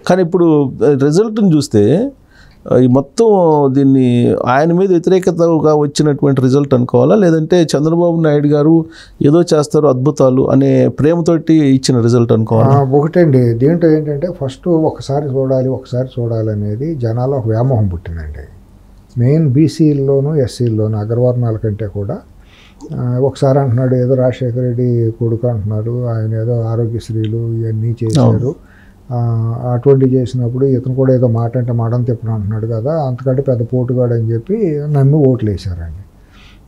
కానీ ఇప్పుడు రిజల్ట్ని చూస్తే ఈ మొత్తం దీన్ని ఆయన మీద వ్యతిరేకతగా వచ్చినటువంటి రిజల్ట్ అనుకోవాలా, లేదంటే చంద్రబాబు నాయుడు గారు ఏదో చేస్తారు అద్భుతాలు అనే ప్రేమతోటి ఇచ్చిన రిజల్ట్ అనుకోవాలా? ఒకటండి, దీంట్లో ఏంటంటే ఫస్ట్ ఒకసారి చూడాలి అనేది జనాల్లో ఒక వ్యామోహం పుట్టిందండి. మెయిన్ బీసీల్లోనూ ఎస్సీల్లోనూ అగ్రవర్ణాల కంటే కూడా ఒకసారి అంటున్నాడు ఏదో రాజశేఖర రెడ్డి కొడుకు అంటున్నాడు, ఆయన ఏదో ఆరోగ్యశ్రీలు ఇవన్నీ చేశారు, అటువంటి చేసినప్పుడు ఇతను కూడా ఏదో మాట అంటే మాటని తిప్పను అంటున్నాడు కదా, అంతకంటే పెద్ద పోటుగాడు అని చెప్పి నమ్మి ఓట్లు వేశారండి.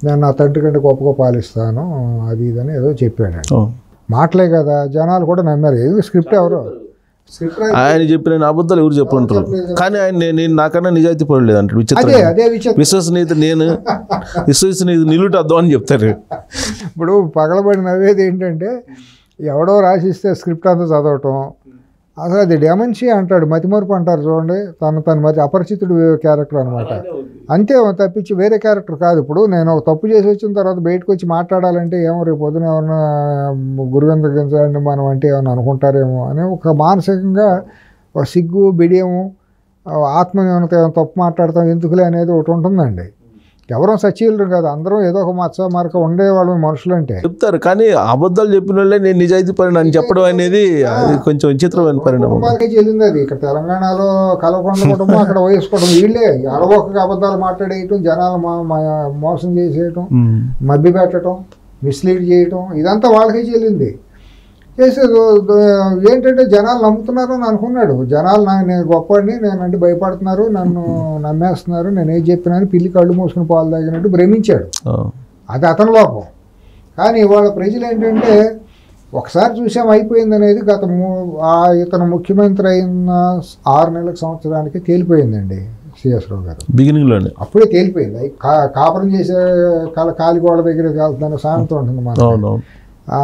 నేను నా తండ్రి కంటే గొప్పగా పాలిస్తాను అది ఇదని ఏదో చెప్పాడండి. మాటలే కదా, జనాలు కూడా నమ్మారు. ఏదో స్క్రిప్ట్ ఎవరో ఆయన చెప్పిన అబద్ధాలు ఎవరు చెప్పుంటారు, కానీ ఆయన నేను నాకన్నా నిజాయితీ పడలేదు అంటాడు. విశ్వసనీయత నిలుట అర్థం అని చెప్తారు. ఇప్పుడు పగలబడి నవ్వేది ఏంటంటే ఎవడో రాసిస్తే స్క్రిప్ట్ అంతా చదవటం, అసలు అది డెమెన్షియా అంటాడు, మతిమరుపు అంటారు చూడండి, తను మతి అపరిచితుడు క్యారెక్టర్ అనమాట. అంతే తప్పించి వేరే క్యారెక్టర్ కాదు. ఇప్పుడు నేను ఒక తప్పు చేసి వచ్చిన తర్వాత బయటకు వచ్చి మాట్లాడాలంటే ఏమో రేపు పొద్దున ఏమన్నా గురువిందగించండి మనం అంటే ఏమన్నా అనుకుంటారేమో అని ఒక మానసికంగా ఒక సిగ్గు బిడియము ఆత్మన్యూనత ఏమైనా తప్పు మాట్లాడతాం ఎందుకులే అనేది ఒకటి ఉంటుందండి. ఎవరో సచీలు కాదు, అందరం ఏదో ఒక మచ్చ మరక ఉండేవాళ్ళు మనుషులు అంటే చెప్తారు, కానీ అబద్ధాలు చెప్పిన వాళ్ళే నేను నిజాయితీ పడిన అని చెప్పడం అనేది కొంచెం విచిత్రమైన పరిణామం. చెల్లింది అది. ఇక్కడ తెలంగాణలో కలవకొండ కుటుంబం, అక్కడ వయసుకోవడం, వీళ్ళే అరవొక్క అబద్ధాలు మాట్లాడేయటం, జనాలు మోసం చేసేయటం, మభ్య పెట్టడం, మిస్లీడ్ చేయటం, ఇదంతా వాళ్ళకే చెల్లింది. చేసేది ఏంటంటే జనాలు నమ్ముతున్నారు అని అనుకున్నాడు. జనాలు నేను గొప్పని నేనంటే భయపడుతున్నారు, నన్ను నమ్మేస్తున్నారు, నేను ఏం చెప్పినాను పిల్లి కళ్ళు మూసుకుని పాలు తాగినట్టు భ్రమించాడు. అది అతని లోపం. కానీ ఇవాళ ప్రజలు ఏంటంటే ఒకసారి చూసాం అయిపోయింది అనేది ఇతను ముఖ్యమంత్రి అయిన 6 నెలల సంవత్సరానికి తేలిపోయిందండి సిఎస్ రావు గారు. బిగినింగ్లోనే అప్పుడే తేలిపోయింది. కాపురం చేసే కాలిగోడ దగ్గర వెళ్తుందని సామెత ఉంటుంది మనం.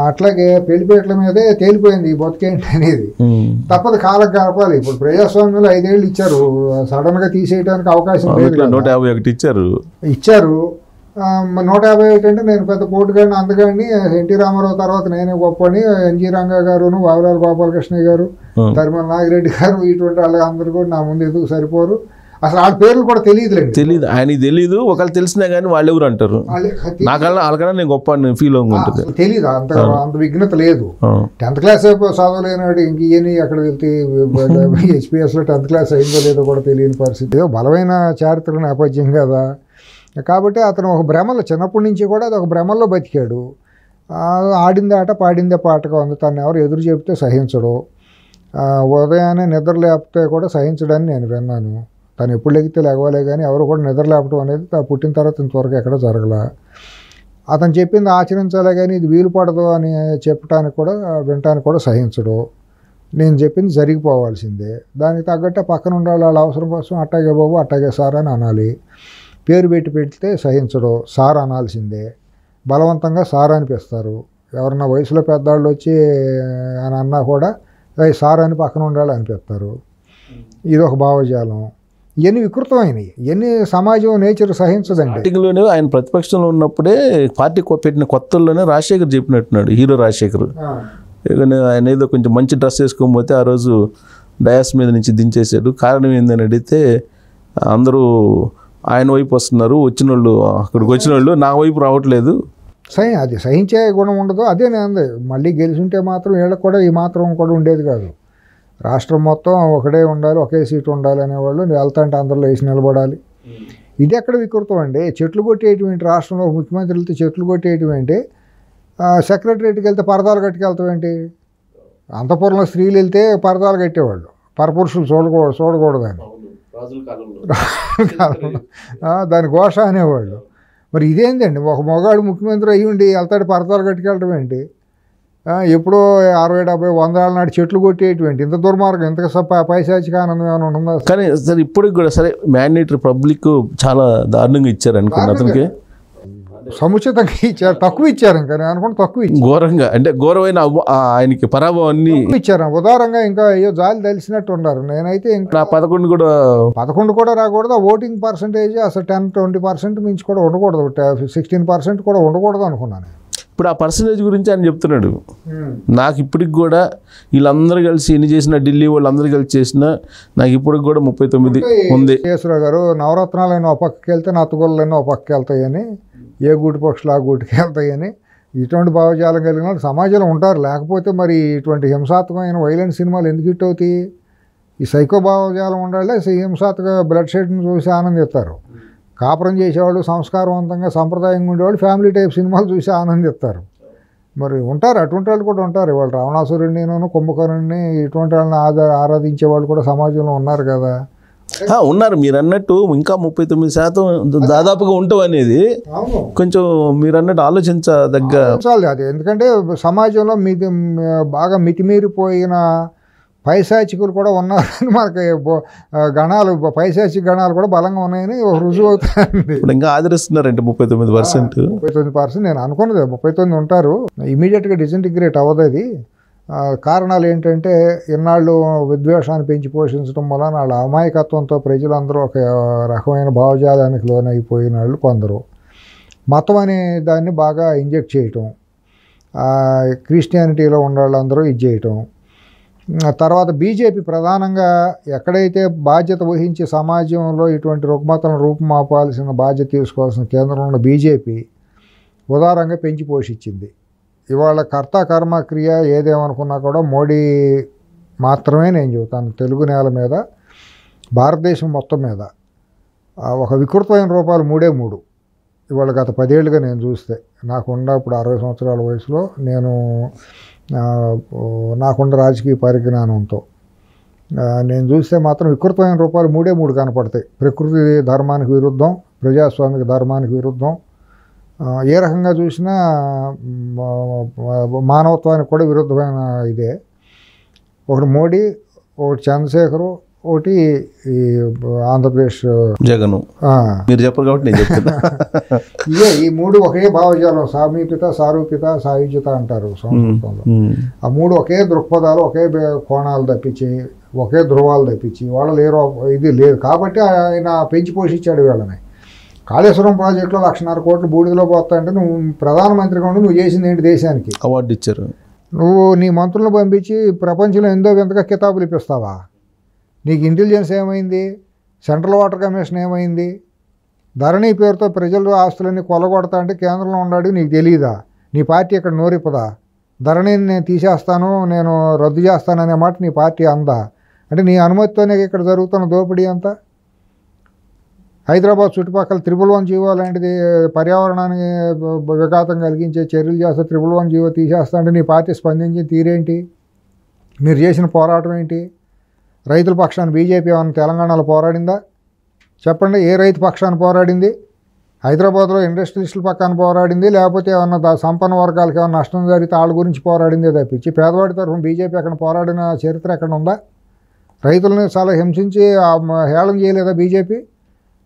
అట్లాగే పెళ్లిపేటల మీదే తేలిపోయింది ఈ బతికేంటి అనేది. తప్పదు, కాలం గడపాలి. ఇప్పుడు ప్రజాస్వామ్యంలో 5 ఏళ్ళు ఇచ్చారు, సడన్ గా తీసేయడానికి అవకాశం లేదు. 151 ఇచ్చారు. 151 అంటే నేను పెద్ద పోటుగాడిని అందగాడిని, ఎన్టీ రామారావు తర్వాత నేనే గొప్పని, ఎన్జీ రంగా గారును, వావిలాల గోపాలకృష్ణ గారు, ధర్మల నాగిరెడ్డి గారు, ఇటువంటి వాళ్ళు అందరూ కూడా నా ముందు ఎందుకు సరిపోరు. అసలు వాళ్ళ పేర్లు కూడా తెలియదు, ఆయనకి తెలీదు. ఒకళ్ళు తెలిసినా కానీ వాళ్ళు ఎవరు అంటారు, నాకన్నా వాళ్ళకన్నా నేను గొప్ప ఫీల్ అవుతుంది. తెలీదు, అంత విఘ్నత లేదు. 10th క్లాస్ చదవలేనాడు, ఇంక ఈయన అక్కడ వెళ్తే హెచ్పిఎస్ లో 10th క్లాస్ అయిందో లేదో కూడా తెలియని పరిస్థితి. ఏదో బలమైన చారిత్రక నేపథ్యం కదా, కాబట్టి అతను ఒక భ్రమలో చిన్నప్పటి నుంచి కూడా అది ఒక భ్రమల్లో బతికాడు. ఆడిందే ఆట పాడిందే పాటగా ఉంది. తను ఎవరు ఎదురు చెబితే సహించడు, ఉదయాన్నే నిద్ర లేకపోతే కూడా సహించడని నేను విన్నాను. తను ఎప్పుడు లెగితే లేగవాలే కానీ ఎవరు కూడా నిద్ర లేపడం అనేది పుట్టిన తర్వాత ఇంతవరకు ఎక్కడ జరగల. అతను చెప్పింది ఆచరించాలే కానీ ఇది వీలు పడదు అని చెప్పడానికి కూడా వినటానికి కూడా సహించడు. నేను చెప్పింది జరిగిపోవాల్సిందే, దానికి తగ్గట్టే పక్కన ఉండాలి. వాళ్ళ అవసరం కోసం అట్టాగే బాబు అట్టాగే సార్ అని అనాలి. పేరు పెడితే సహించడు, సార్ అనాల్సిందే. బలవంతంగా సార్ అనిపిస్తారు. ఎవరన్నా వయసులో పెద్దవాళ్ళు వచ్చి అని అన్నా కూడా సార్ అని పక్కన ఉండాలి అనిపిస్తారు. ఇది ఒక భావజాలం. ఇవన్నీ వికృతమైనవి, ఇవన్నీ సమాజం నేచర్ సహించదండి. స్టార్టింగ్లోనే ఆయన ప్రతిపక్షంలో ఉన్నప్పుడే పార్టీ పెట్టిన కొత్తల్లోనే రాజశేఖర్ చెప్పినట్టున్నాడు, హీరో రాజశేఖర్. ఆయన ఏదో కొంచెం మంచి డ్రెస్ వేసుకోకపోతే ఆ రోజు డయాస్ మీద నుంచి దించేశాడు. కారణం ఏందని అడిగితే అందరూ ఆయన వైపు వస్తున్నారు, అక్కడికి వచ్చిన వాళ్ళు నా వైపు రావట్లేదు. అది సహించే గుణం ఉండదు. అదే నేను మళ్ళీ గెలిచుంటే మాత్రం వీళ్ళకి కూడా ఈ మాత్రం కూడా ఉండేది కాదు. రాష్ట్రం మొత్తం ఒకటే ఉండాలి, ఒకే సీటు ఉండాలి అనేవాళ్ళు. వెళ్తా అంటే అందరిలో వేసి నిలబడాలి. ఇది ఎక్కడ వికృతం అండి. చెట్లు కొట్టేటువంటి రాష్ట్రంలో ముఖ్యమంత్రులతో చెట్లు కొట్టేటువంటి, సెక్రటరీకి వెళ్తే పరదాలు కట్టుకెళ్తామేంటి? అంతఃపురంలో స్త్రీలు వెళ్తే పరదాలు కట్టేవాళ్ళు, పరపురుషులు చూడకూడదని దాని ఘోష అనేవాళ్ళు. మరి ఇదేంటండి, ఒక మగాడు ముఖ్యమంత్రి అయ్యి ఉండి వెళ్తాడు పరదాలు కట్టుకెళ్ళటం ఏంటి? ఎప్పుడో 60, 70, 100 ఏళ్ళ నాటి చెట్లు కొట్టేటువంటి ఇంత దుర్మార్గం, ఇంత పైశాచిక ఆనందం ఏమైనా ఉంటుందా? కానీ సరే ఇప్పటికి కూడా సరే మ్యాండేటరీ పబ్లిక్ చాలా దారుణంగా ఇచ్చారు అనుకున్నా. అతనికి సముచితంగా ఇచ్చారు, తక్కువ ఇచ్చారు. ఇంకా నేను అనుకుంటే తక్కువ ఇచ్చారు, ఘోరంగా అంటే ఘోరమైన ఆయనకి పరాభవాన్ని ఇచ్చారు. ఉదారంగా ఇంకా అయ్యో జాలి తెలిసినట్టు ఉన్నారు. నేనైతే ఇంకా 11 కూడా రాకూడదు. ఓటింగ్ పర్సంటేజ్ అసలు 10-20% మించి కూడా ఉండకూడదు, 16% కూడా ఉండకూడదు అనుకున్నాను. ఇప్పుడు ఆ పర్సంటేజ్ గురించి ఆయన చెప్తున్నాడు. నాకు ఇప్పటికి కూడా వీళ్ళందరూ కలిసి ఎన్ని చేసినా, ఢిల్లీ వాళ్ళందరూ కలిసి చేసినా నాకు ఇప్పటికి కూడా 39 ఉంది. కేసరావు గారు నవరత్నాలైన ఒక పక్కకి వెళ్తే నత్తగొల్లైనా ఒక పక్కకి వెళ్తాయని, ఏ గూటి పక్షులు ఆ గూటికి వెళ్తాయని ఇటువంటి భావజాలం కలిగిన వాళ్ళు సమాజంలో ఉంటారు. లేకపోతే మరి ఇటువంటి హింసాత్మకమైన వైలెంట్ సినిమాలు ఎందుకు హిట్ అవుతాయి? ఈ సైకో భావజాలం ఉండాలి. హింసాత్మక బ్లడ్ షెడ్ని చూసి ఆనందిస్తారు. కాపురం చేసేవాళ్ళు, సంస్కారవంతంగా సంప్రదాయంగా ఉండేవాళ్ళు ఫ్యామిలీ టైప్ సినిమాలు చూసి ఆనందిస్తారు. మరి ఉంటారు, అటువంటి వాళ్ళు కూడా ఉంటారు. వాళ్ళు రావణాసురుడిని, కుంభకర్ణుడిని ఇటువంటి వాళ్ళని ఆరాధించే వాళ్ళు కూడా సమాజంలో ఉన్నారు కదా. ఉన్నారు. మీరు అన్నట్టు ఇంకా 39% దాదాపుగా ఉంటాం అనేది కొంచెం మీరు అన్నట్టు ఆలోచించదగ్గ అది. ఎందుకంటే సమాజంలో బాగా మితిమీరిపోయిన పైశాచికులు కూడా ఉన్నారని మనకి గణాలు, పైశాచిక గణాలు కూడా బలంగా ఉన్నాయని రుజువు అవుతాయండి. ఇంకా ఆదరిస్తున్నారంటే 39%. 39% నేను అనుకున్నది 39 ఉంటారు. ఇమీడియట్గా డిసింటిగ్రేట్ అవ్వదు. అది కారణాలు ఏంటంటే ఇన్నాళ్ళు విద్వేషాన్ని పెంచి పోషించడం వలన వాళ్ళ అమాయకత్వంతో ప్రజలందరూ ఒక రకమైన భావజాలానికి లోనైపోయిన వాళ్ళు కొందరు. మతం అనే దాన్ని బాగా ఇంజెక్ట్ చేయటం, క్రిస్టియానిటీలో ఉన్న వాళ్ళందరూ ఇది చేయటం. తర్వాత బీజేపీ ప్రధానంగా ఎక్కడైతే బాధ్యత వహించి సమాజంలో ఇటువంటి రుగ్మతలను రూపుమాపాల్సిన బాధ్యత తీసుకోవాల్సిన కేంద్రంలో ఉన్న బీజేపీ ఉదారంగా పెంచి పోషించింది. ఇవాళ కర్త కర్మ క్రియ ఏదేమనుకున్నా కూడా మోడీ మాత్రమే నేను చెబుతాను. తెలుగు నేల మీద, భారతదేశం మొత్తం మీద ఒక వికృతమైన రూపాలు 3 ఇవాళ గత 10 ఏళ్ళుగా నేను చూస్తే, నాకున్న ఇప్పుడు 60 సంవత్సరాల వయసులో నాకున్న రాజకీయ పరిజ్ఞానంతో నేను చూస్తే మాత్రం వికృతమైన రూపాలు 3 కనపడతాయి. ప్రకృతి ధర్మానికి విరుద్ధం, ప్రజాస్వామిక ధర్మానికి విరుద్ధం, ఏ రకంగా చూసినా మానవత్వానికి కూడా విరుద్ధమైన ఇదే. ఒకటి మోడీ, ఒకటి చంద్రశేఖరు, ఒకటి ఈ ఆంధ్రప్రదేశ్ జగన్. మీరు చెప్పరు కాబట్టి నేను చెప్తున్నా. ఈ 3 ఒకే భావజాలం, సామీప్యత, సారూప్యత, సాయుజ్యత అంటారు సంస్కృతంలో. ఆ 3 ఒకే దృక్పథాలు, ఒకే కోణాలు తప్పించి, ఒకే ధృవాలు తప్పించి వాళ్ళు లేరు. ఇది లేదు కాబట్టి ఆయన పెంచి పోషించాడు వీళ్ళని. కాళేశ్వరం ప్రాజెక్టులో 1,50,000 కోట్లు బూడిదలో పోతాయంటే నువ్వు ప్రధానమంత్రిగా ఉండి నువ్వు చేసింది ఏంటి? దేశానికి అవార్డు ఇచ్చారు. నువ్వు నీ మంత్రులను పంపించి ప్రపంచంలో ఎంతో వింతగా కితాబులు ఇప్పిస్తావా? నీకు ఇంటెలిజెన్స్ ఏమైంది? సెంట్రల్ వాటర్ కమిషన్ ఏమైంది? ధరణి పేరుతో ప్రజలు ఆస్తులన్నీ కొలగొడతా అంటే కేంద్రంలో ఉన్నాడు, నీకు తెలియదా? నీ పార్టీ ఇక్కడ నోరిపదా? ధరణిని నేను తీసేస్తాను, నేను రద్దు చేస్తాననే మాట నీ పార్టీ అందా? అంటే నీ అనుమతితోనే ఇక్కడ జరుగుతున్న దోపిడీ అంతా. హైదరాబాద్ చుట్టుపక్కల 111 జీవో లాంటిది పర్యావరణానికి విఘాతం కలిగించే చర్యలు చేస్తే 111 జీవో తీసేస్తా అంటే నీ పార్టీ స్పందించిన తీరేంటి? మీరు చేసిన పోరాటం ఏంటి? రైతుల పక్షాన్ని బీజేపీ ఏమన్నా తెలంగాణలో పోరాడిందా? చెప్పండి. ఏ రైతు పక్షాన్ని పోరాడింది? హైదరాబాద్లో ఇండస్ట్రియలిస్టుల పక్కన పోరాడింది, లేకపోతే ఏమన్నా సంపన్న వర్గాలకు ఏమన్నా నష్టం జరిగితే వాళ్ళ గురించి పోరాడిందే తప్పించి పేదవాడి తరఫున బీజేపీ అక్కడ పోరాడిన చరిత్ర ఎక్కడ ఉందా? రైతులను చాలా హింసించి హేళన చేయలేదా బీజేపీ?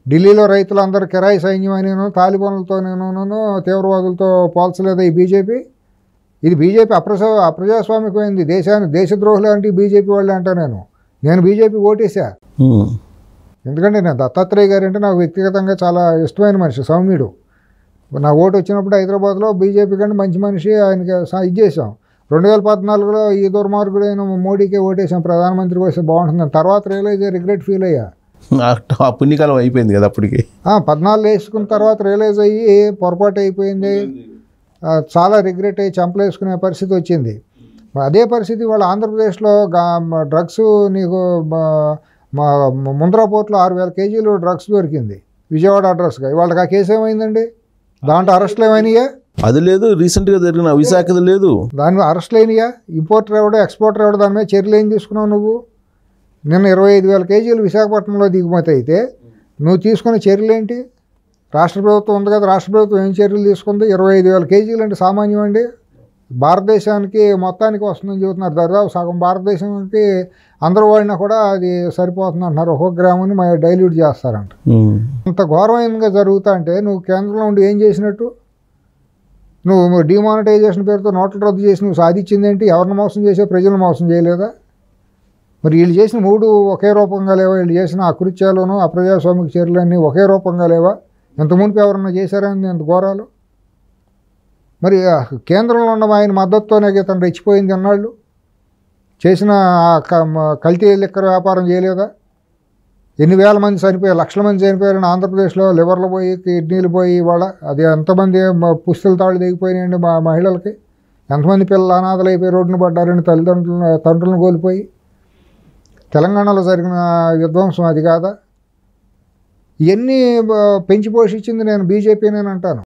ఢిల్లీలో రైతులందరూ కిరాయి సైన్యం అయినను, తాలిబాన్లతోనేను, తీవ్రవాదులతో పోల్చలేదా ఈ బీజేపీ? ఇది బీజేపీ అప్రజాస్వామికమైంది. దేశద్రోహులు అంటే బీజేపీ వాళ్ళే అంటా. నేను బీజేపీ ఓటేసా. ఎందుకంటే నేను దత్తాత్రేయ గారు అంటే నాకు వ్యక్తిగతంగా చాలా ఇష్టమైన మనిషి, సౌమ్యుడు. నా ఓటు వచ్చినప్పుడు హైదరాబాద్లో బీజేపీ కంటే మంచి మనిషి, ఆయనకి ఇది చేసాం. 2014లో ఈ దుర్మార్గుడైన మోడీకే ఓటేసాం, ప్రధానమంత్రి వస్తే బాగుంటుందని. తర్వాత రిగ్రెట్ ఫీల్ అయ్యా. ఆ పుణ్యకాలం అయిపోయింది కదా అప్పటికి. 14 వేసుకున్న తర్వాత రియలైజ్ అయ్యి పొరపాటు అయిపోయింది, చాలా రిగ్రెట్ అయ్యి చంపలేసుకునే పరిస్థితి వచ్చింది. అదే పరిస్థితి వాళ్ళ ఆంధ్రప్రదేశ్లో డ్రగ్స్ నీకు ముంద్రా పోర్ట్లో 6,000 కేజీలు డ్రగ్స్ దొరికింది విజయవాడ అడ్రస్గా. ఇవాళకి ఆ కేసు ఏమైందండి? దాంట్లో అరెస్టులు ఏమైనాయా? అది లేదు. రీసెంట్గా జరిగిన విశాఖది లేదు, దాని అరెస్టులు అయినాయా? ఇంపోర్టర్ ఎవడో, ఎక్స్పోర్టర్ ఎవడో, దాని మీద చర్యలు ఏం తీసుకున్నావు నువ్వు? నిన్న 25,000 కేజీలు విశాఖపట్నంలో దిగుమతి అయితే నువ్వు తీసుకున్న చర్యలు ఏంటి? రాష్ట్ర ప్రభుత్వం ఉంది కదా, రాష్ట్ర ప్రభుత్వం ఏం చర్యలు తీసుకుంది? 25,000 కేజీలు అంటే సామాన్యం అండి? భారతదేశానికి మొత్తానికి వస్తుందని చెబుతున్నారు. దాదాపు సగం భారతదేశానికి అందరూ వాడినా కూడా అది సరిపోతుంది అంటున్నారు. 1 గ్రాముని డైల్యూట్ చేస్తారంట. అంత ఘోరమైనగా జరుగుతా అంటే నువ్వు కేంద్రంలో ఉండి ఏం చేసినట్టు? నువ్వు డిమానిటైజేషన్ పేరుతో నోట్లు రద్దు చేసి నువ్వు సాధించింది ఏంటి? ఎవరిని మోసం చేసావు? ప్రజలను మోసం చేయలేదా? మరి వీళ్ళు చేసిన 3 ఒకే రూపంగా లేవా? వీళ్ళు చేసిన అకృత్యాలను, అప్రజాస్వామిక చర్యలన్నీ ఒకే రూపంగా లేవా? ఇంత మునుపు ఎవరన్నా చేశారని ఇంత ఘోరాలు? మరి కేంద్రంలో ఉన్న ఆయన మద్దతుతోనే ఇతను రెచ్చిపోయింది అన్నాళ్ళు. చేసిన కల్తీ లిక్కర్ వ్యాపారం చేయలేదా? ఎన్ని వేల మంది చనిపోయారు, లక్షల మంది చనిపోయారని ఆంధ్రప్రదేశ్లో. లివర్లు పోయి, కిడ్నీలు పోయి, ఇవాళ అది ఎంతమంది పుస్తల తాళ్ళు దిగిపోయినాయండి మా మహిళలకి. ఎంతమంది పిల్లలు అనాథలు అయిపోయి రోడ్డున పడ్డారని తండ్రులను కోల్పోయి. తెలంగాణలో జరిగిన విధ్వంసం అది కాదా? ఇవన్నీ పెంచి పోషించింది నేను బీజేపీని అంటాను.